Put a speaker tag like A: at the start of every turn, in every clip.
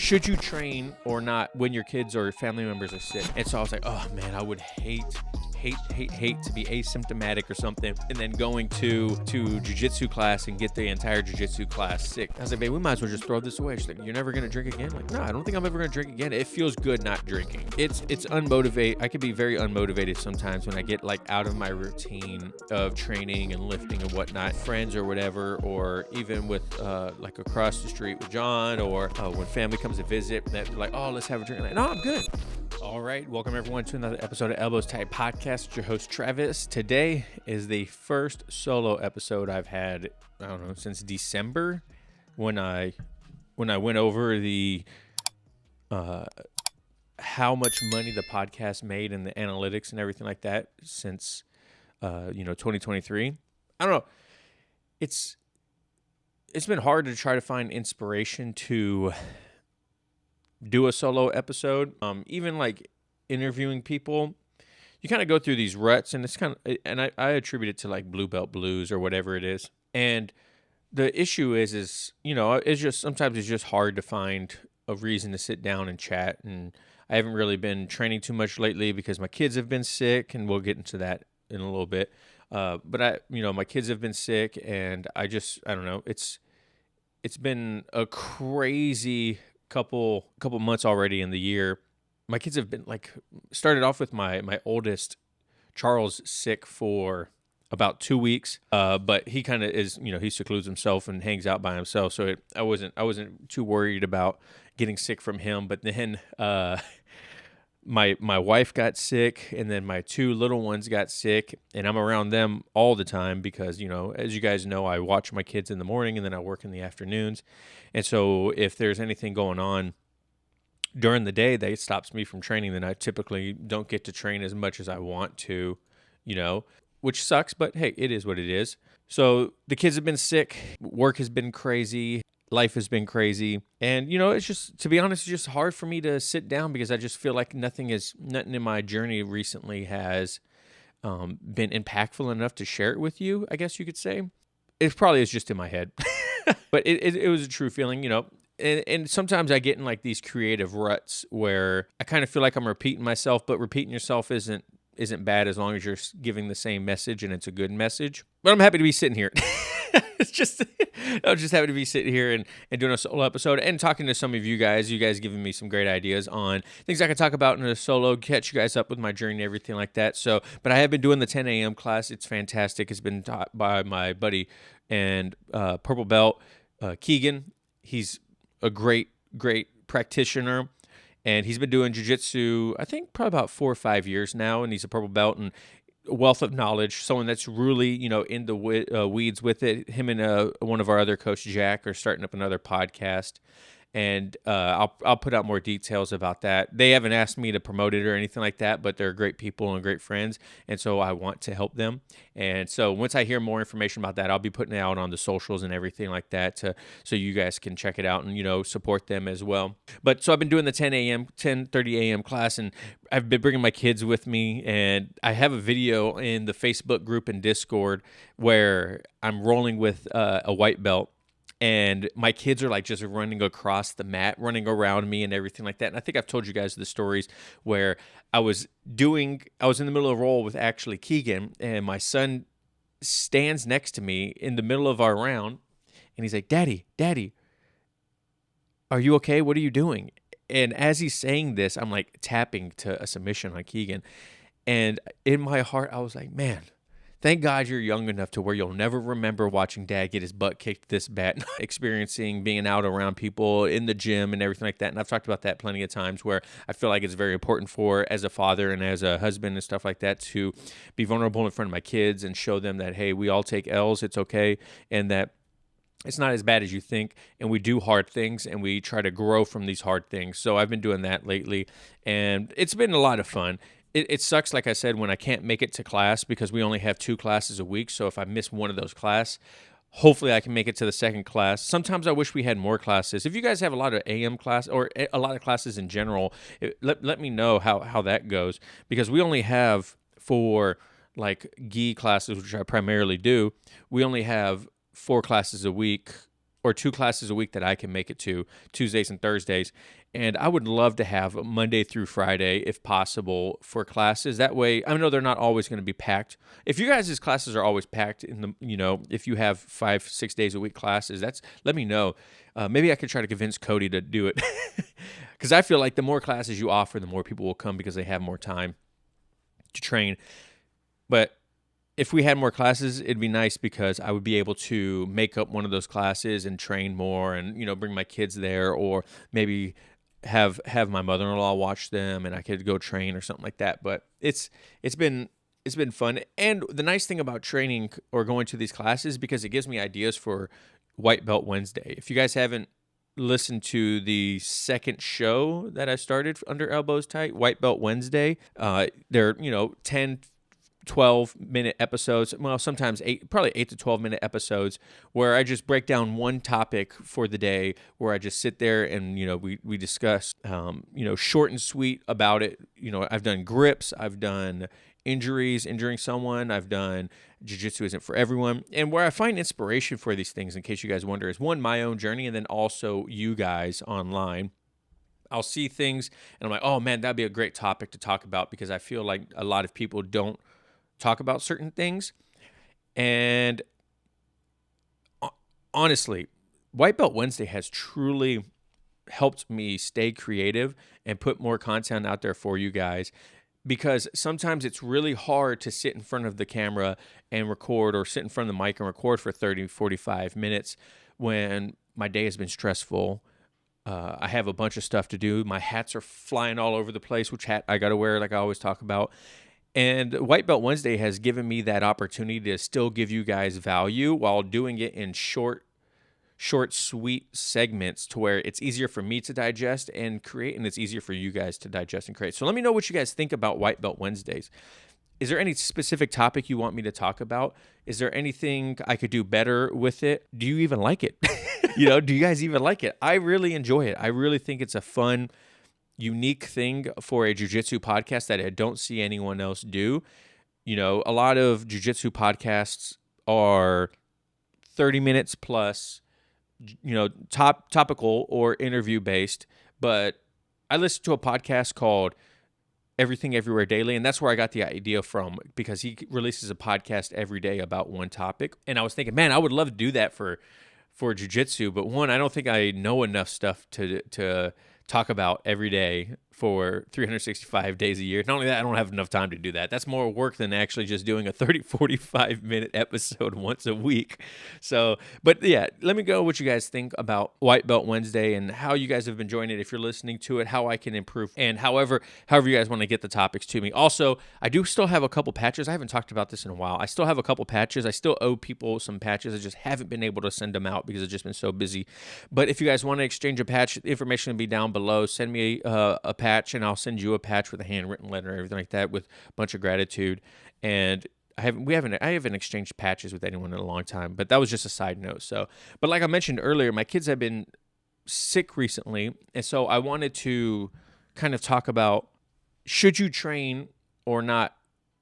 A: should you train or not when your kids or family members are sick? And so I was like, oh man, I would hate to be asymptomatic or something and then going to jiu-jitsu class and get the entire jiu-jitsu class sick. I was like, babe, we might as well just throw this away. She's like, you're never gonna drink again? Like, no, I don't think I'm ever gonna drink again. It feels good not drinking. It's unmotivated. I can be very unmotivated sometimes when I get like out of my routine of training and lifting and whatnot, friends or whatever, or even with like across the street with John, or when family comes to visit, they're like, oh, let's have a drink. I'm like, no, I'm good. All right, welcome everyone to another episode of Elbows Tight Podcast. It's your host Travis. Today is the first solo episode I've had, I don't know, since December when I went over the how much money the podcast made and the analytics and everything like that since 2023. I don't know. It's been hard to try to find inspiration to do a solo episode. Even like interviewing people, you kind of go through these ruts, and it's kind of, and I attribute it to like blue belt blues or whatever it is. And the issue is it's just sometimes it's just hard to find a reason to sit down and chat. And I haven't really been training too much lately because my kids have been sick, and we'll get into that in a little bit. But my kids have been sick, and I don't know. It's been a crazy couple months already in the year. My kids have been started off with my oldest Charles sick for about 2 weeks, but he kind of is, he secludes himself and hangs out by himself, so I wasn't too worried about getting sick from him. But then my wife got sick, and then my two little ones got sick, and I'm around them all the time because, as you guys know, I watch my kids in the morning and then I work in the afternoons. And so if there's anything going on during the day that stops me from training, then I typically don't get to train as much as I want to, which sucks, but hey, it is what it is. So the kids have been sick, work has been crazy, life has been crazy. And, it's just, to be honest, it's just hard for me to sit down because I just feel like nothing in my journey recently has been impactful enough to share it with you, I guess you could say. It probably is just in my head, but it was a true feeling, And sometimes I get in like these creative ruts where I kind of feel like I'm repeating myself, but repeating yourself isn't bad as long as you're giving the same message and it's a good message. But I'm happy to be sitting here. I'm just happy to be sitting here and doing a solo episode and talking to some of you guys. You guys giving me some great ideas on things I can talk about in a solo, catch you guys up with my journey and everything like that. So, but I have been doing the 10 a.m. class. It's fantastic. It's been taught by my buddy and purple belt, Keegan. He's a great practitioner, and he's been doing jiu-jitsu, I think probably about 4 or 5 years now, and he's a purple belt and a wealth of knowledge, someone that's really, in the weeds with it. Him and one of our other coach, Jack, are starting up another podcast, and I'll put out more details about that. They haven't asked me to promote it or anything like that, but they're great people and great friends, and so I want to help them. And so once I hear more information about that, I'll be putting it out on the socials and everything like that, so you guys can check it out and support them as well. But so I've been doing the 10:30 a.m. class, and I've been bringing my kids with me, and I have a video in the Facebook group and Discord where I'm rolling with a white belt. And my kids are like just running across the mat, running around me and everything like that. And I think I've told you guys the stories where I was in the middle of a roll with actually Keegan, and my son stands next to me in the middle of our round, and he's like, Daddy, are you okay? What are you doing? And as he's saying this, I'm like tapping to a submission on Keegan. And in my heart, I was like, man, thank God you're young enough to where you'll never remember watching Dad get his butt kicked this bad, experiencing being out around people in the gym and everything like that. And I've talked about that plenty of times where I feel like it's very important as a father and as a husband and stuff like that, to be vulnerable in front of my kids and show them that, hey, we all take L's, it's okay, and that it's not as bad as you think, and we do hard things, and we try to grow from these hard things. So I've been doing that lately, and it's been a lot of fun. It sucks, like I said, when I can't make it to class because we only have 2 classes a week. So if I miss one of those classes, hopefully I can make it to the second class. Sometimes I wish we had more classes. If you guys have a lot of AM class or a lot of classes in general, let me know how that goes, because we only have, for like gi classes, which I primarily do, we only have 4 classes a week or 2 classes a week that I can make it to, Tuesdays and Thursdays. And I would love to have Monday through Friday, if possible, for classes. That way, I know they're not always going to be packed. If you guys' classes are always packed if you have 5-6 days a week classes, let me know. Maybe I could try to convince Cody to do it. Because I feel like the more classes you offer, the more people will come because they have more time to train. But if we had more classes, it'd be nice because I would be able to make up one of those classes and train more and, bring my kids there, or maybe have my mother-in-law watch them and I could go train or something like that. But it's been fun. And the nice thing about training or going to these classes, because it gives me ideas for White Belt Wednesday. If you guys haven't listened to the second show that I started under Elbows Tight, White Belt Wednesday, they're, 10, 12-minute episodes, well, sometimes probably 8 to 12-minute episodes, where I just break down one topic for the day, where I just sit there and, we discuss, short and sweet about it. I've done grips, I've done injuring someone, I've done jiu-jitsu isn't for everyone. And where I find inspiration for these things, in case you guys wonder, is one, my own journey, and then also you guys online. I'll see things and I'm like, oh man, that'd be a great topic to talk about, because I feel like a lot of people don't talk about certain things. And honestly, White Belt Wednesday has truly helped me stay creative and put more content out there for you guys, because sometimes it's really hard to sit in front of the camera and record, or sit in front of the mic and record for 30, 45 minutes when my day has been stressful. I have a bunch of stuff to do. My hats are flying all over the place, which hat I got to wear, like I always talk about. And White Belt Wednesday has given me that opportunity to still give you guys value while doing it in short, sweet segments, to where it's easier for me to digest and create, and it's easier for you guys to digest and create. So let me know what you guys think about White Belt Wednesdays. Is there any specific topic you want me to talk about? Is there anything I could do better with it? Do you even like it? Do you guys even like it? I really enjoy it. I really think it's a fun, unique thing for a jiu-jitsu podcast that I don't see anyone else do. A lot of jiu-jitsu podcasts are 30 minutes plus, topical or interview based. But I listened to a podcast called Everything Everywhere Daily, and that's where I got the idea from, because he releases a podcast every day about one topic. And I was thinking, man, I would love to do that for jiu-jitsu, but one, I don't think I know enough stuff to talk about every day for 365 days a year. Not only that, I don't have enough time to do that. That's more work than actually just doing a 30, 45-minute episode once a week. So, but yeah, let me know what you guys think about White Belt Wednesday and how you guys have been enjoying it. If you're listening to it, how I can improve, and however you guys want to get the topics to me. Also, I do still have a couple patches. I haven't talked about this in a while. I still have a couple patches. I still owe people some patches. I just haven't been able to send them out because I've just been so busy. But if you guys want to exchange a patch, the information will be down below. Send me a patch, and I'll send you a patch with a handwritten letter and everything like that, with a bunch of gratitude. And I haven't exchanged patches with anyone in a long time, but that was just a side note. So, but like I mentioned earlier, my kids have been sick recently, and so I wanted to kind of talk about, should you train or not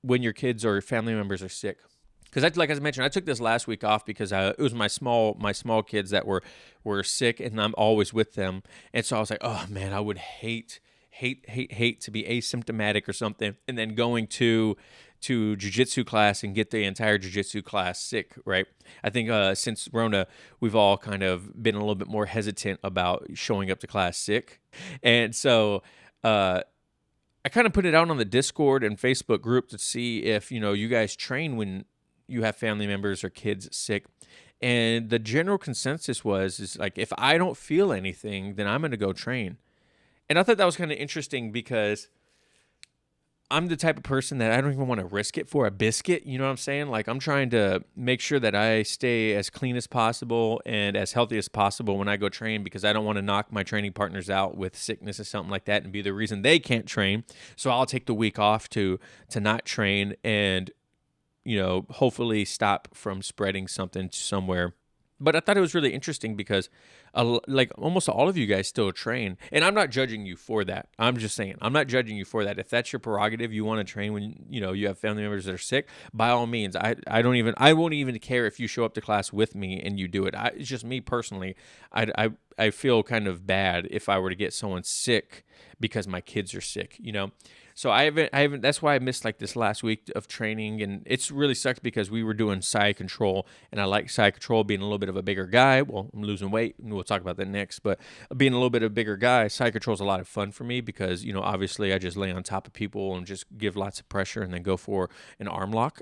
A: when your kids or family members are sick? Because like I mentioned, I took this last week off because it was my small kids that were sick, and I'm always with them. And so I was like, oh man, I would hate to be asymptomatic or something, and then going to jiu-jitsu class and get the entire jiu-jitsu class sick, right? I think since Rona, we've all kind of been a little bit more hesitant about showing up to class sick. And so I kind of put it out on the Discord and Facebook group to see if, you guys train when you have family members or kids sick. And the general consensus is like, if I don't feel anything, then I'm going to go train. And I thought that was kind of interesting, because I'm the type of person that I don't even want to risk it for a biscuit. You know what I'm saying? Like, I'm trying to make sure that I stay as clean as possible and as healthy as possible when I go train, because I don't want to knock my training partners out with sickness or something like that and be the reason they can't train. So I'll take the week off to not train and, hopefully stop from spreading something somewhere. But I thought it was really interesting because like almost all of you guys still train, and I'm not judging you for that. I'm just saying I'm not judging you for that. If that's your prerogative, you want to train when you have family members that are sick. By all means, I won't even care if you show up to class with me and you do it. It's just me personally. I feel kind of bad if I were to get someone sick because my kids are sick. So I haven't. That's why I missed like this last week of training, and it's really sucked because we were doing side control, and I like side control being a little bit of a bigger guy. Well, I'm losing weight, and we'll talk about that next. But being a little bit of a bigger guy, side control is a lot of fun for me because obviously I just lay on top of people and just give lots of pressure, and then go for an arm lock.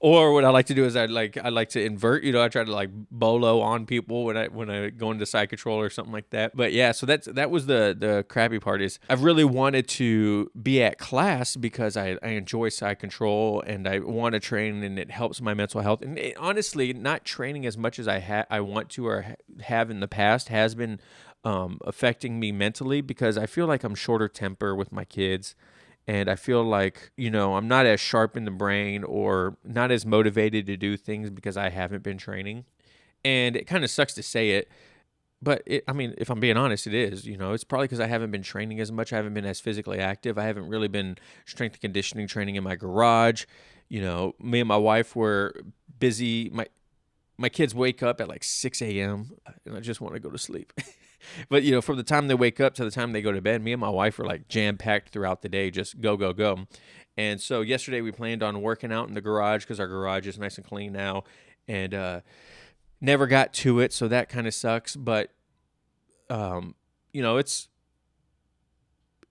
A: Or what I like to do is I like to invert. I try to like bolo on people when I go into side control or something like that. But yeah, so that was the crappy part is I've really wanted to be at class because I enjoy side control and I want to train and it helps my mental health. And honestly, not training as much as I want to or have in the past has been affecting me mentally because I feel like I'm shorter temper with my kids. And I feel like, I'm not as sharp in the brain or not as motivated to do things because I haven't been training. And it kind of sucks to say it, but if I'm being honest, it is. It's probably because I haven't been training as much. I haven't been as physically active. I haven't really been strength and conditioning training in my garage. Me and my wife were busy. My kids wake up at like 6 a.m. and I just want to go to sleep. But, from the time they wake up to the time they go to bed, me and my wife are like jam-packed throughout the day, just go, go, go. And so yesterday we planned on working out in the garage because our garage is nice and clean now and never got to it. So that kind of sucks. But,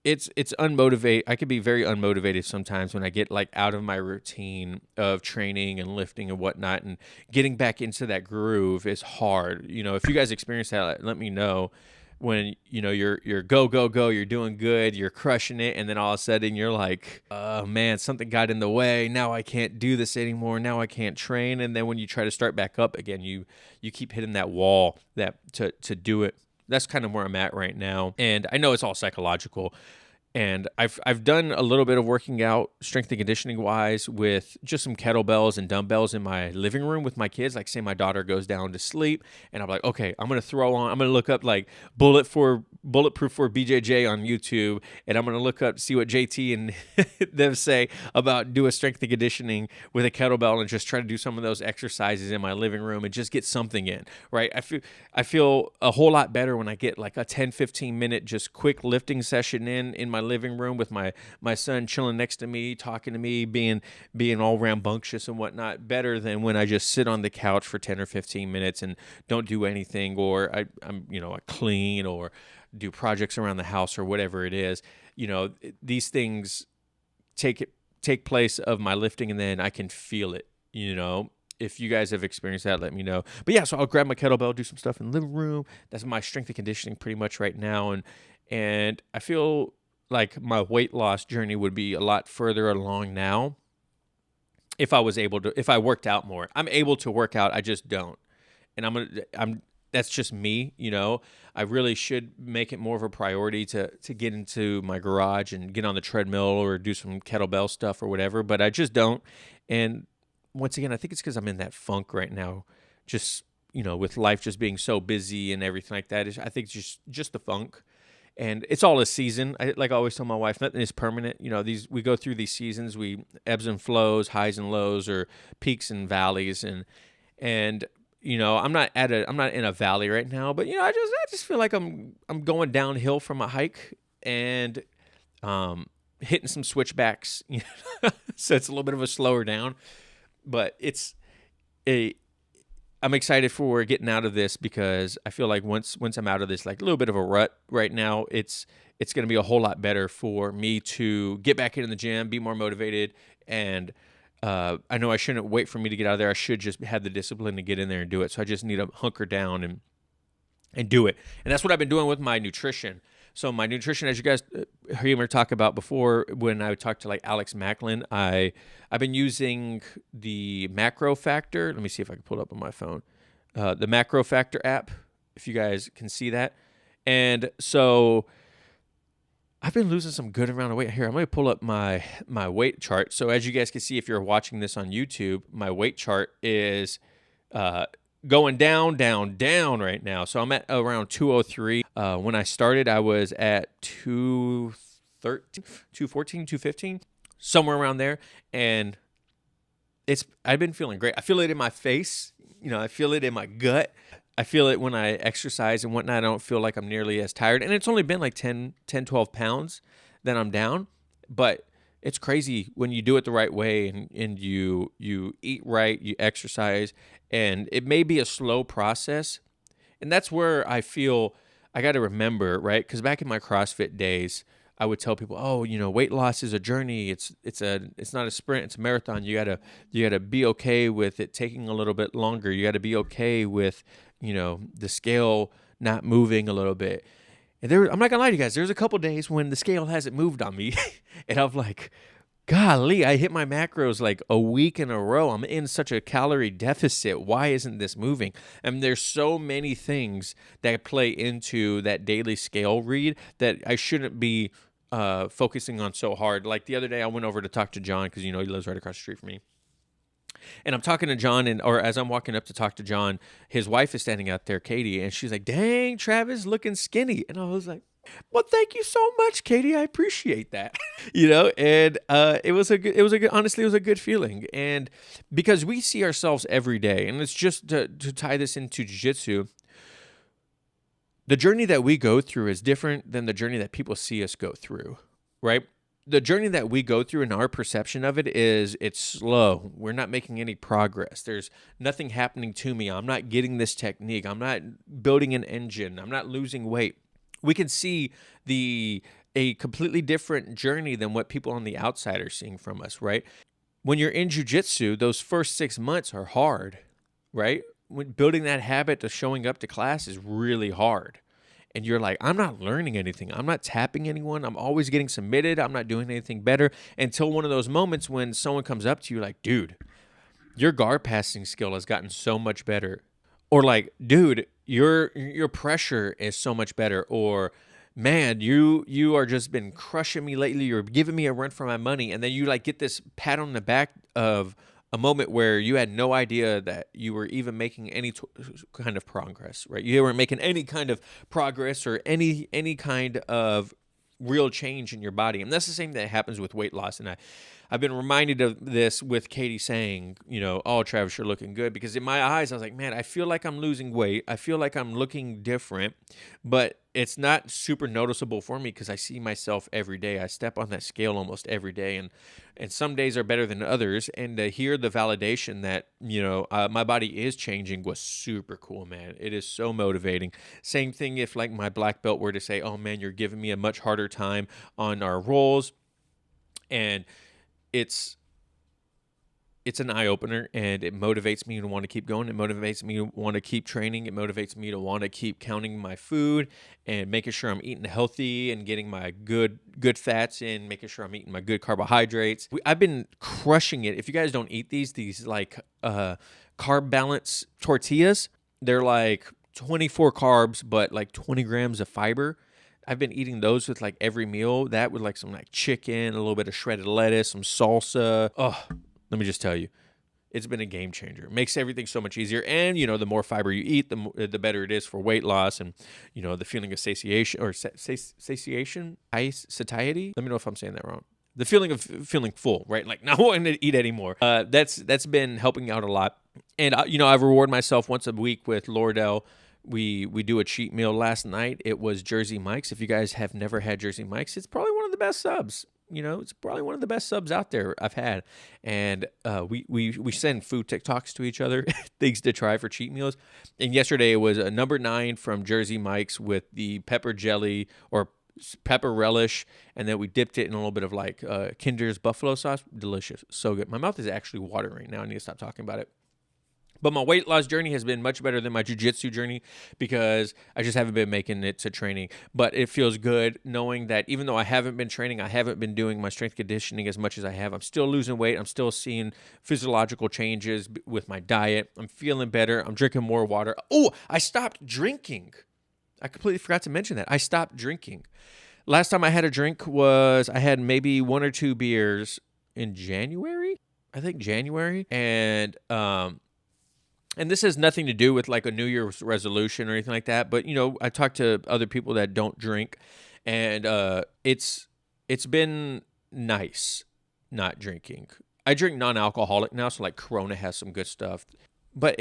A: it's unmotivated. I can be very unmotivated sometimes when I get like out of my routine of training and lifting and whatnot, and getting back into that groove is hard. If you guys experience that, let me know. When you're go go go, you're doing good, you're crushing it, and then all of a sudden you're like, oh man, something got in the way. Now I can't do this anymore. Now I can't train. And then when you try to start back up again, you keep hitting that wall that to do it. That's kind of where I'm at right now. And I know it's all psychological. And I've done a little bit of working out, strength and conditioning wise, with just some kettlebells and dumbbells in my living room with my kids. Like, say my daughter goes down to sleep, and I'm like, okay, I'm gonna look up like bulletproof for BJJ on YouTube, and I'm gonna look up see what JT and them say about do a strength and conditioning with a kettlebell, and just try to do some of those exercises in my living room and just get something in. Right? I feel a whole lot better when I get like a 10-15 minute just quick lifting session in my living room with my son chilling next to me, talking to me, being all rambunctious and whatnot, better than when I just sit on the couch for 10 or 15 minutes and don't do anything, or I clean or do projects around the house or whatever it is. These things take place of my lifting, and then I can feel it. If you guys have experienced that, let me know. But yeah, so I'll grab my kettlebell, do some stuff in the living room. That's my strength and conditioning pretty much right now, and I feel like my weight loss journey would be a lot further along now if I worked out more. I'm able to work out, I just don't. And that's just me, I really should make it more of a priority to get into my garage and get on the treadmill or do some kettlebell stuff or whatever, but I just don't. And once again, I think it's because I'm in that funk right now, just, with life just being so busy and everything like that. I think it's just the funk. And it's all a season. Like I always tell my wife, nothing is permanent. We go through these seasons, we ebbs and flows, highs and lows, or peaks and valleys. And I'm not in a valley right now, but I just feel like I'm going downhill from a hike and hitting some switchbacks. So it's a little bit of a slower down, but I'm excited for getting out of this because I feel like once I'm out of this, like a little bit of a rut right now, it's going to be a whole lot better for me to get back into the gym, be more motivated. And I know I shouldn't wait for me to get out of there. I should just have the discipline to get in there and do it. So I just need to hunker down and do it. And that's what I've been doing with my nutrition. So my nutrition, as you guys heard me talk about before, when I talked to like Alex Macklin, I've been using the Macro Factor. Let me see if I can pull it up on my phone. The Macro Factor app, if you guys can see that. And so I've been losing some good amount of weight. Here, I'm going to pull up my weight chart. So as you guys can see, if you're watching this on YouTube, my weight chart is going down, down, down right now. So I'm at around 203. When I started, I was at 213, 214, 215, somewhere around there. And I've been feeling great. I feel it in my face. I feel it in my gut. I feel it when I exercise and whatnot. I don't feel like I'm nearly as tired. And it's only been like 12 pounds that I'm down. But it's crazy when you do it the right way and you eat right, you exercise, and it may be a slow process. And that's where I feel I got to remember, right? Because back in my CrossFit days, I would tell people, "Oh, weight loss is a journey. It's not a sprint. It's a marathon. You gotta be okay with it taking a little bit longer. You got to be okay with the scale not moving a little bit." And I'm not gonna lie to you guys. There's a couple days when the scale hasn't moved on me, and I'm like, golly, I hit my macros like a week in a row. I'm in such a calorie deficit. Why isn't this moving? And there's so many things that play into that daily scale read that I shouldn't be focusing on so hard. Like the other day, I went over to talk to John because he lives right across the street from me. And I'm talking to John, or as I'm walking up to talk to John, his wife is standing out there, Katie, and she's like, "Dang, Travis, looking skinny." And I was like, "Well, thank you so much, Katie. I appreciate that." And honestly, it was a good feeling. And because we see ourselves every day, and it's just to tie this into jiu-jitsu, the journey that we go through is different than the journey that people see us go through, right? The journey that we go through and our perception of it is it's slow. We're not making any progress. There's nothing happening to me. I'm not getting this technique. I'm not building an engine. I'm not losing weight. We can see a completely different journey than what people on the outside are seeing from us, right? When you're in jiu-jitsu, those first 6 months are hard, right? When building that habit of showing up to class is really hard. And you're like, I'm not learning anything. I'm not tapping anyone. I'm always getting submitted. I'm not doing anything better until one of those moments when someone comes up to you like, "Dude, your guard passing skill has gotten so much better." Or like, "Dude, your pressure is so much better." Or, "Man, you are just been crushing me lately. You're giving me a run for my money." And then you like get this pat on the back of a moment where you had no idea that you were even making any kind of progress, right? You weren't making any kind of progress or any kind of real change in your body. And that's the same that happens with weight loss. And I've been reminded of this with Katie saying, "Oh, Travis, you're looking good." Because in my eyes, I was like, man, I feel like I'm losing weight. I feel like I'm looking different, but it's not super noticeable for me because I see myself every day. I step on that scale almost every day. And some days are better than others. And to hear the validation that, my body is changing was super cool, man. It is so motivating. Same thing if like my black belt were to say, "Oh man, you're giving me a much harder time on our rolls." And it's an eye opener, and it motivates me to want to keep going. It motivates me to want to keep training. It motivates me to want to keep counting my food and making sure I'm eating healthy and getting my good fats in, making sure I'm eating my good carbohydrates. I've been crushing it. If you guys don't eat these like carb balance tortillas, they're like 24 carbs, but like 20 grams of fiber. I've been eating those with like every meal. That with like some like chicken, a little bit of shredded lettuce, some salsa. Oh, let me just tell you, it's been a game changer. It makes everything so much easier. And, the more fiber you eat, the better it is for weight loss and, the feeling of satiation or satiation, satiety. Let me know if I'm saying that wrong. The feeling of feeling full, right? Like not wanting to eat anymore. That's been helping out a lot. And, I reward myself once a week with Lordell. We do a cheat meal. Last night it was Jersey Mike's. If you guys have never had Jersey Mike's, it's probably one of the best subs. It's probably one of the best subs out there I've had. And we send food TikToks to each other, things to try for cheat meals. And yesterday it was a number 9 from Jersey Mike's with the pepper jelly or pepper relish, and then we dipped it in a little bit of like Kinder's buffalo sauce. Delicious, so good. My mouth is actually watering right now. I need to stop talking about it. But my weight loss journey has been much better than my jiu-jitsu journey because I just haven't been making it to training. But it feels good knowing that even though I haven't been training, I haven't been doing my strength conditioning as much as I have. I'm still losing weight. I'm still seeing physiological changes with my diet. I'm feeling better. I'm drinking more water. Oh, I stopped drinking. I completely forgot to mention that. I stopped drinking. Last time I had a drink was I had maybe 1 or 2 beers in January. I think January. And and this has nothing to do with like a New Year's resolution or anything like that, but I talk to other people that don't drink, and it's been nice not drinking. I drink non-alcoholic now, so like Corona has some good stuff. But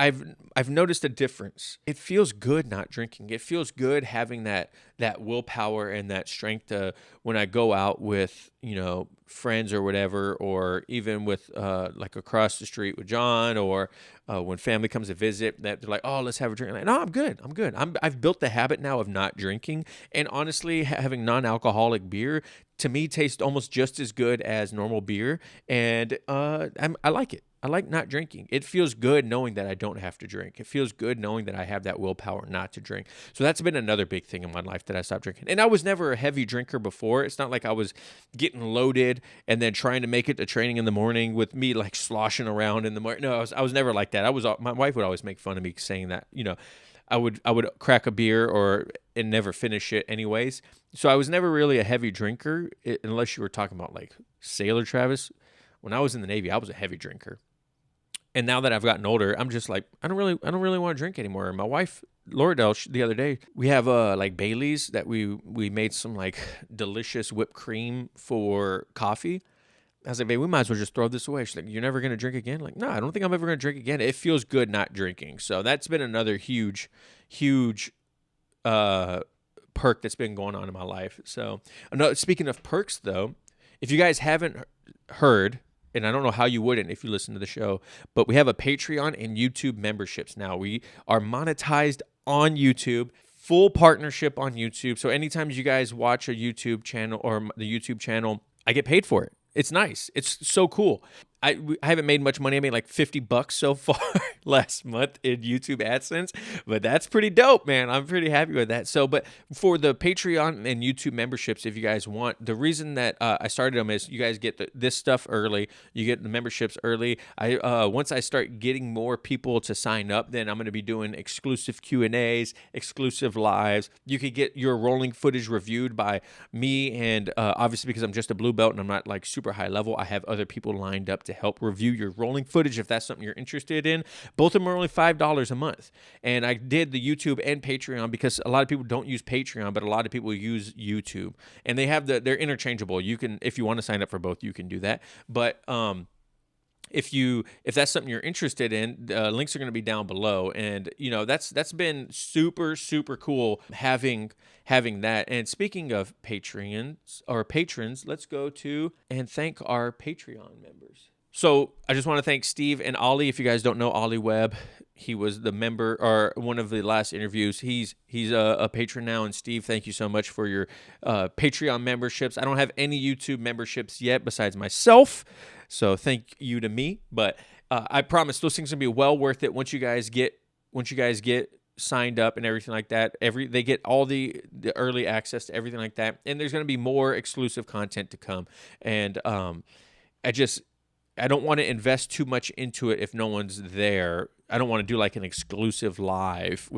A: I've noticed a difference. It feels good not drinking. It feels good having that willpower and that strength to, when I go out with friends or whatever, or even with like across the street with John, or when family comes to visit, that they're like, oh, let's have a drink. I'm like, no, I'm good. I've built the habit now of not drinking, and honestly, having non-alcoholic beer to me tastes almost just as good as normal beer, and I like it. I like not drinking. It feels good knowing that I don't have to drink. It feels good knowing that I have that willpower not to drink. So that's been another big thing in my life that I stopped drinking. And I was never a heavy drinker before. It's not like I was getting loaded and then trying to make it to training in the morning with me like sloshing around in the morning. No, I was never like that. My wife would always make fun of me saying that, I would crack a beer and never finish it anyways. So I was never really a heavy drinker, unless you were talking about like Sailor Travis. When I was in the Navy, I was a heavy drinker. And now that I've gotten older, I'm just like, I don't really want to drink anymore. And my wife, Laura Del, the other day, we have like Bailey's that we made some like delicious whipped cream for coffee. I was like, babe, we might as well just throw this away. She's like, you're never going to drink again? Like, no, I don't think I'm ever going to drink again. It feels good not drinking. So that's been another huge perk that's been going on in my life. So speaking of perks, though, if you guys haven't heard, and I don't know how you wouldn't if you listen to the show, but we have a Patreon and YouTube memberships now. We are monetized on YouTube, full partnership on YouTube. So anytime you guys watch a YouTube channel or the YouTube channel, I get paid for it. It's nice. It's so cool. I haven't made much money. I made like $50 so far last month in YouTube AdSense, but that's pretty dope, man. I'm pretty happy with that. So, but for the Patreon and YouTube memberships, if you guys want, the reason that I started them is you guys get this stuff early. You get the memberships early. Once I start getting more people to sign up, then I'm going to be doing exclusive Q&As, exclusive lives. You could get your rolling footage reviewed by me, and obviously because I'm just a blue belt and I'm not like super high level, I have other people lined up to help review your rolling footage if that's something you're interested in. Both of them are only $5 a month. And I did the YouTube and Patreon because a lot of people don't use Patreon, but a lot of people use YouTube. And they have they're interchangeable. You can, if you want to sign up for both, you can do that. But if that's something you're interested in, links are going to be down below. And that's been super, super cool having that. And speaking of patrons, let's go to and thank our Patreon members. So I just want to thank Steve and Ollie. If you guys don't know Ollie Webb, he was the member or one of the last interviews. He's a patron now. And Steve, thank you so much for your Patreon memberships. I don't have any YouTube memberships yet besides myself, so thank you to me. But I promise those things are gonna be well worth it once you guys get signed up and everything like that. They get all the early access to everything like that, and there's gonna be more exclusive content to come. And I don't want to invest too much into it if no one's there. I don't want to do like an exclusive live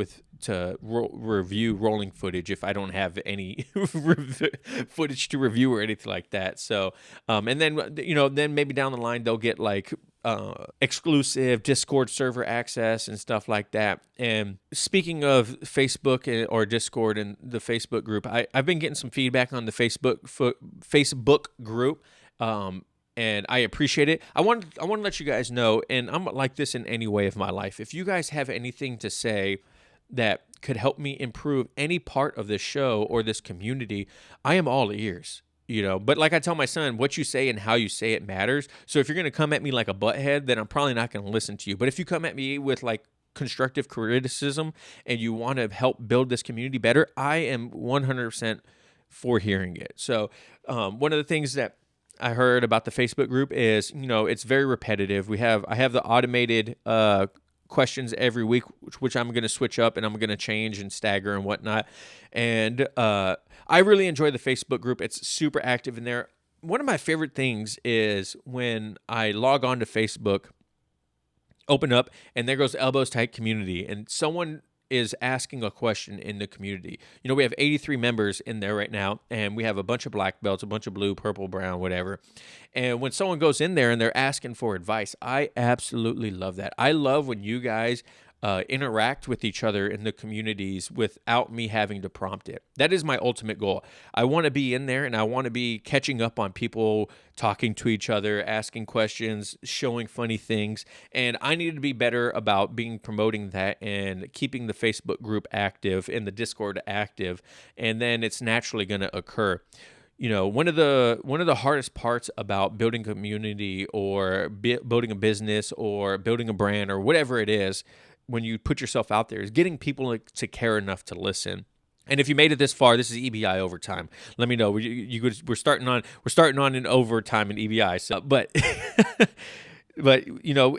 A: to review rolling footage if I don't have any footage to review or anything like that. So, and then then maybe down the line they'll get like exclusive Discord server access and stuff like that. And speaking of Facebook or Discord and the Facebook group, I've been getting some feedback on the Facebook group. And I appreciate it. I want to let you guys know, and I'm like this in any way of my life. If you guys have anything to say that could help me improve any part of this show or this community, I am all ears. But like I tell my son, what you say and how you say it matters. So if you're going to come at me like a butthead, then I'm probably not going to listen to you. But if you come at me with like constructive criticism and you want to help build this community better, I am 100% for hearing it. So one of the things that I heard about the Facebook group is, it's very repetitive. I have the automated questions every week, which I'm going to switch up and I'm going to change and stagger and whatnot. And I really enjoy the Facebook group. It's super active in there. One of my favorite things is when I log on to Facebook, open up, and there goes Elbows Tight Community, and someone is asking a question in the community. You know, we have 83 members in there right now, and we have a bunch of black belts, a bunch of blue, purple, brown, whatever. And when someone goes in there and they're asking for advice, I absolutely love that. I love when you guys interact with each other in the communities without me having to prompt it. That is my ultimate goal. I want to be in there and I want to be catching up on people talking to each other, asking questions, showing funny things. And I need to be better about promoting that and keeping the Facebook group active and the Discord active. And then it's naturally going to occur. You know, one of the hardest parts about building community or building a business or building a brand or whatever it is, when you put yourself out there, is getting people to care enough to listen. And if you made it this far, this is EBI overtime. Let me know. We're starting on in overtime in EBI. So, but you know,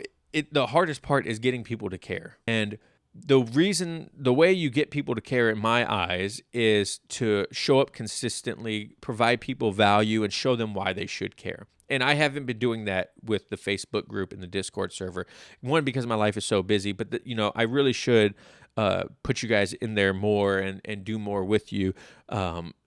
A: the hardest part is getting people to care. And the way you get people to care in my eyes is to show up consistently, provide people value, and show them why they should care. And I haven't been doing that with the Facebook group and the Discord server. One, because my life is so busy, but you know, I really should put you guys in there more and do more with you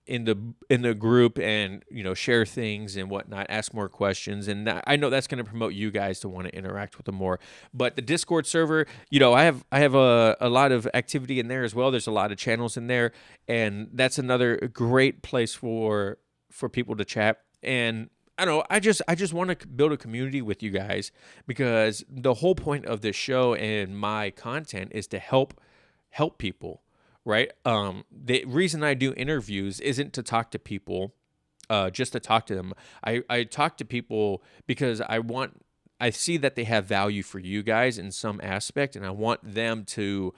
A: in the group, and you know, share things and whatnot, ask more questions, and I know that's going to promote you guys to want to interact with them more. But the Discord server, you know, I have a lot of activity in there as well. There's a lot of channels in there, and that's another great place for people to chat. And I don't know, I just want to build a community with you guys, because the whole point of this show and my content is to help people, right? The reason I do interviews isn't to talk to people, just to talk to them. I talk to people because I see that they have value for you guys in some aspect, and I want them to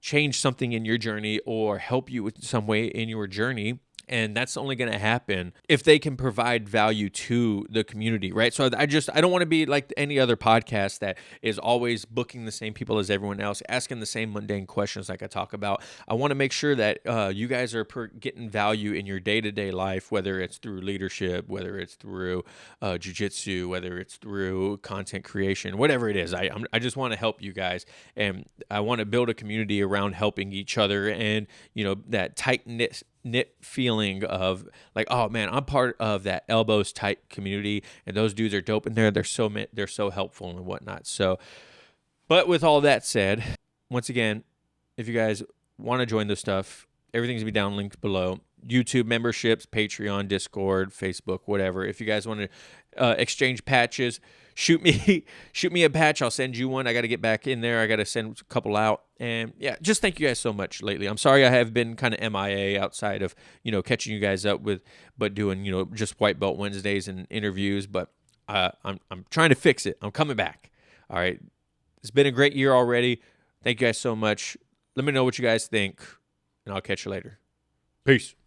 A: change something in your journey or help you with some way in your journey. And that's only going to happen if they can provide value to the community, right? So I don't want to be like any other podcast that is always booking the same people as everyone else, asking the same mundane questions like I talk about. I want to make sure that you guys are getting value in your day-to-day life, whether it's through leadership, whether it's through jiu-jitsu, whether it's through content creation, whatever it is. I just want to help you guys, and I want to build a community around helping each other, and you know, that tight-knit feeling of like, oh man, I'm part of that elbows tight community, and those dudes are dope in there. They're so helpful and whatnot. So, but with all that said, once again, if you guys want to join this stuff, everything's gonna be down linked below. YouTube memberships, Patreon, Discord, Facebook, whatever. If you guys want to exchange patches, shoot me a patch. I'll send you one. I got to get back in there. I got to send a couple out. And yeah, just thank you guys so much lately. I'm sorry I have been kind of MIA outside of, you know, catching you guys up but doing, you know, just White Belt Wednesdays and interviews. But I'm trying to fix it. I'm coming back. All right. It's been a great year already. Thank you guys so much. Let me know what you guys think, and I'll catch you later. Peace.